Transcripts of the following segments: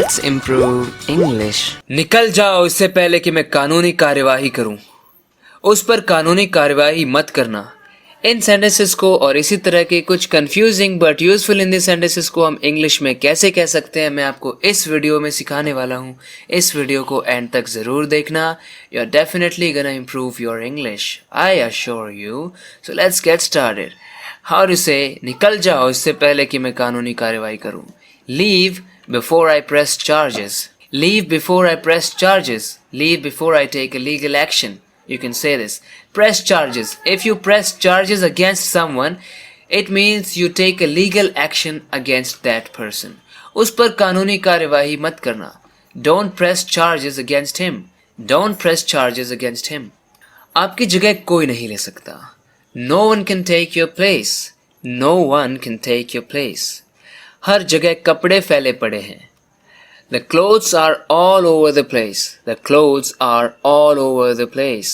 Let's improve English. निकल जाओ इससे पहले कि मैं कानूनी कार्यवाही करूं। उस पर कानूनी कार्यवाही मत करना। इन सेंटेंसेस को और इसी तरह के कुछ confusing but useful Hindi sentences को हम इंग्लिश में कैसे कह सकते हैं मैं आपको इस वीडियो में सिखाने वाला हूं। इस वीडियो को एंड तक जरूर देखना। You are definitely gonna improve your English, I assure you. So let's get started. How to say निकल जाओ इससे पहले कि मैं कानूनी कार्यवाही करूं। Leave before I press charges. Leave before I press charges. Leave before I take a legal action. You can say this. Press charges. If you press charges against someone, it means you take a legal action against that person. उस पर कानूनी कार्यवाही मत करना. Don't press charges against him. Don't press charges against him. आपकी जगह कोई नहीं ले सकता. No one can take your place. No one can take your place. हर जगह कपड़े फैले पड़े हैं. The clothes are all over the place. The clothes are all over the place.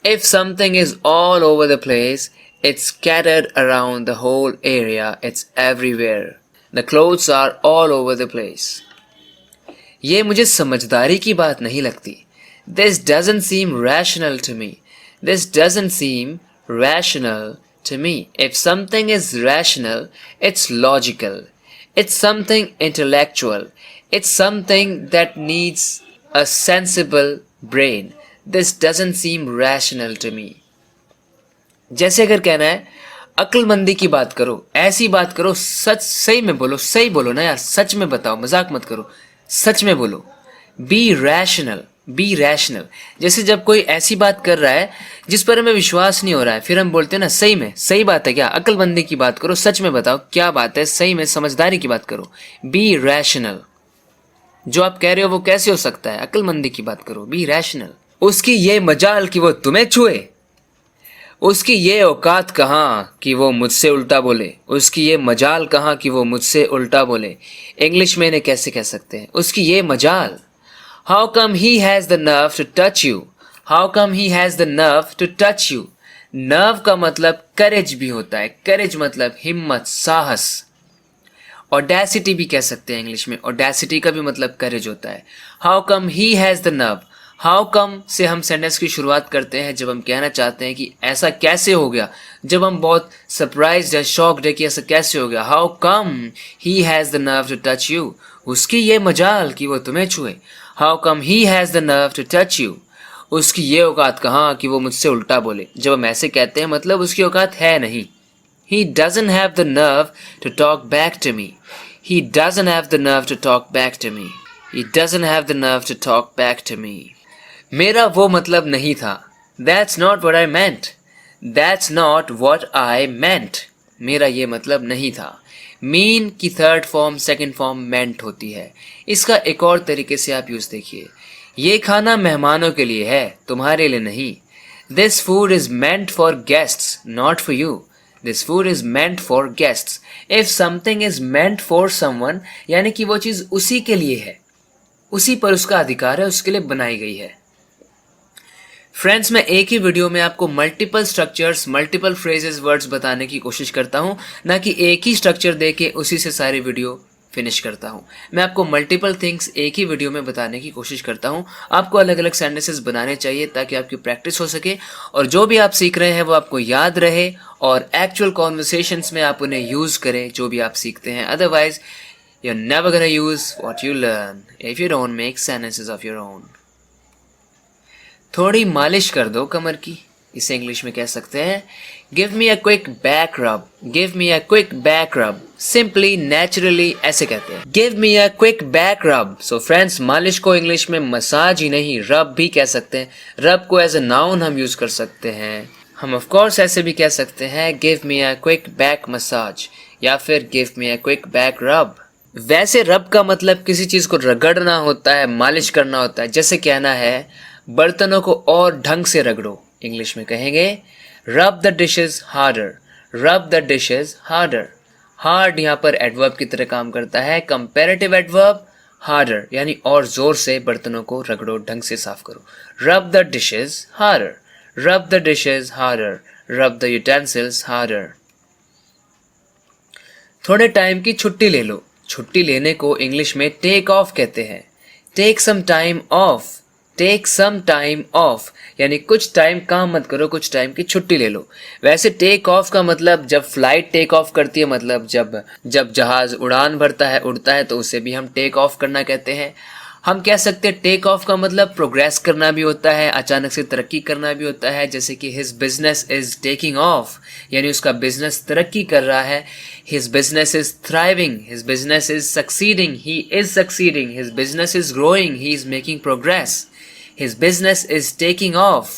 If something is all over the place, it's scattered around the whole area. It's everywhere. The clothes are all over the place. ये मुझे समझदारी की बात नहीं लगती. This doesn't seem rational to me. This doesn't seem rational to me. If something is rational, it's logical. It's something intellectual. It's something that needs a sensible brain. This doesn't seem rational to me. जैसे अगर कहना है अक्लमंदी की बात करो, ऐसी बात करो, सच सही में बोलो, सही बोलो ना यार, सच में बताओ, मजाक मत करो, सच में बोलो. Be rational. Be rational. जैसे जब कोई ऐसी बात कर रहा है जिस पर हमें विश्वास नहीं हो रहा है, फिर हम बोलते हैं ना सही में, सही बात है क्या, अक्लमंदी की बात करो, सच में बताओ क्या बात है, सही में समझदारी की बात करो. Be rational. जो आप कह रहे हो वो कैसे हो सकता है, अक्लमंदी की बात करो. Be rational. उसकी ये मजाल कि वो तुम्हें छुए. उसकी ये औकात कहाँ कि वो मुझसे उल्टा बोले. उसकी ये मजाल कहाँ कि वो मुझसे उल्टा बोले. इंग्लिश में इन्हें कैसे कह सकते हैं, उसकी ये मजाल. How come he has the nerve to touch you? How come he has the nerve to touch you? Nerve का मतलब करेज भी होता है. करेज मतलब हिम्मत, साहस. Audacity भी कह सकते हैं इंग्लिश में. Audacity का भी मतलब करेज होता है. How come he has the nerve? How come से हम सेंटेंस की शुरुआत करते हैं जब हम कहना चाहते हैं कि ऐसा कैसे हो गया, जब हम बहुत सरप्राइज्ड है, शॉक्ड है कि ऐसा कैसे हो गया. How come he has the nerve to touch you? उसकी ये मजाल कि वो तुम्हें छुए. How come he has the nerve to touch you? उसकी ये औकात कहाँ कि वो मुझसे उल्टा बोले. जब हम ऐसे कहते हैं मतलब उसकी औकात है नहीं. He doesn't have the nerve to talk back to me. He doesn't have the nerve to talk back to me. He doesn't have the nerve to talk back to me. मेरा वो मतलब नहीं था. That's not what I meant. That's not what I meant. मेरा ये मतलब नहीं था. मीन की थर्ड फॉर्म सेकंड फॉर्म मेंट होती है. इसका एक और तरीके से आप यूज देखिए. ये खाना मेहमानों के लिए है, तुम्हारे लिए नहीं. This food is meant for guests, not for you. This food is meant for guests. If something is meant for someone, यानी कि वो चीज उसी के लिए है, उसी पर उसका अधिकार है, उसके लिए बनाई गई है. फ्रेंड्स, मैं एक ही वीडियो में आपको multiple structures, multiple phrases, words बताने की कोशिश करता हूं, ना कि एक ही स्ट्रक्चर देके उसी से सारी वीडियो फिनिश करता हूं. मैं आपको मल्टीपल थिंग्स एक ही वीडियो में बताने की कोशिश करता हूं. आपको अलग अलग सेंटेंसेस बनाने चाहिए ताकि आपकी प्रैक्टिस हो सके और जो भी आप सीख रहे हैं वो आपको याद रहे और एक्चुअल कॉन्वर्सेशंस में आप उन्हें यूज करें जो भी आप सीखते हैं. Otherwise you are never gonna use what you learn if you don't make sentences of your own. थोड़ी मालिश कर दो कमर की. इसे इंग्लिश में कह सकते हैं give me a quick back rub. Give me a quick back rub. Simply, naturally ऐसे कहते हैं, give me a quick back rub. So friends, मालिश को इंग्लिश में मसाज ही नहीं रब भी कह सकते हैं. रब को एज अ नाउन हम यूज कर सकते हैं. हम ऑफ कोर्स ऐसे भी कह सकते हैं give me a quick back massage या फिर give me a quick back रब. वैसे रब का मतलब किसी चीज को रगड़ना होता है, मालिश करना होता है. जैसे कहना है बर्तनों को और ढंग से रगड़ो. इंग्लिश में कहेंगे रब द डिशेस हार्डर. रब द डिशेस हार्डर. हार्ड यहाँ पर एडवर्ब की तरह काम करता है. कंपैरेटिव एडवर्ब हार्डर यानी और जोर से बर्तनों को रगड़ो, ढंग से साफ करो. रब द डिशेस हार्डर. रब द डिशेस हार्डर. रब द यूटेंसिल्स हार्डर. थोड़े टाइम की छुट्टी ले लो. छुट्टी लेने को इंग्लिश में टेक ऑफ कहते हैं। Take some time off, take some time off यानी कुछ टाइम काम मत करो, कुछ टाइम की छुट्टी ले लो। वैसे टेक ऑफ का मतलब जब फ्लाइट टेक ऑफ करती है, मतलब जब जहाज उड़ान भरता है, उड़ता है, तो उसे भी हम टेक ऑफ करना कहते हैं। हम कह सकते हैं टेक ऑफ का मतलब प्रोग्रेस करना भी होता है, अचानक से तरक्की करना भी होता है। जैसे कि his business is taking of यानी उसका बिजनेस तरक्की कर रहा है। His business is thriving, his business is succeeding, he is succeeding, his business is growing, he is making progress, his business is taking of.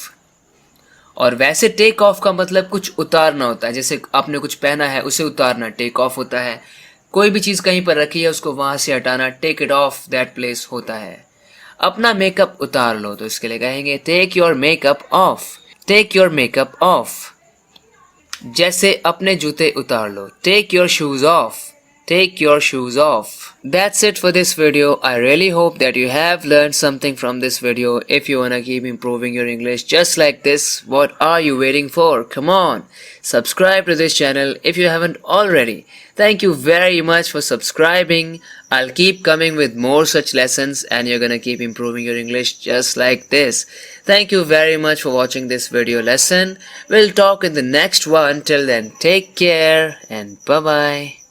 और वैसे टेक ऑफ का मतलब कुछ उतारना होता है। जैसे आपने कुछ पहना है उसे उतारना टेक ऑफ होता है। कोई भी चीज़ कहीं पर रखी है उसको वहाँ से हटाना take it off that place होता है। अपना मेकअप उतार लो तो इसके लिए कहेंगे take your makeup off, take your makeup off. जैसे अपने जूते उतार लो, take your shoes off, take your shoes off. That's it for this video. I really hope that you have learned something from this video. If you wanna keep improving your English just like this, what are you waiting for? Come on, subscribe to this channel if you haven't already. Thank you very much for subscribing. I'll keep coming with more such lessons and you're gonna keep improving your English just like this. Thank you very much for watching this video lesson. We'll talk in the next one. Till then, take care and bye-bye.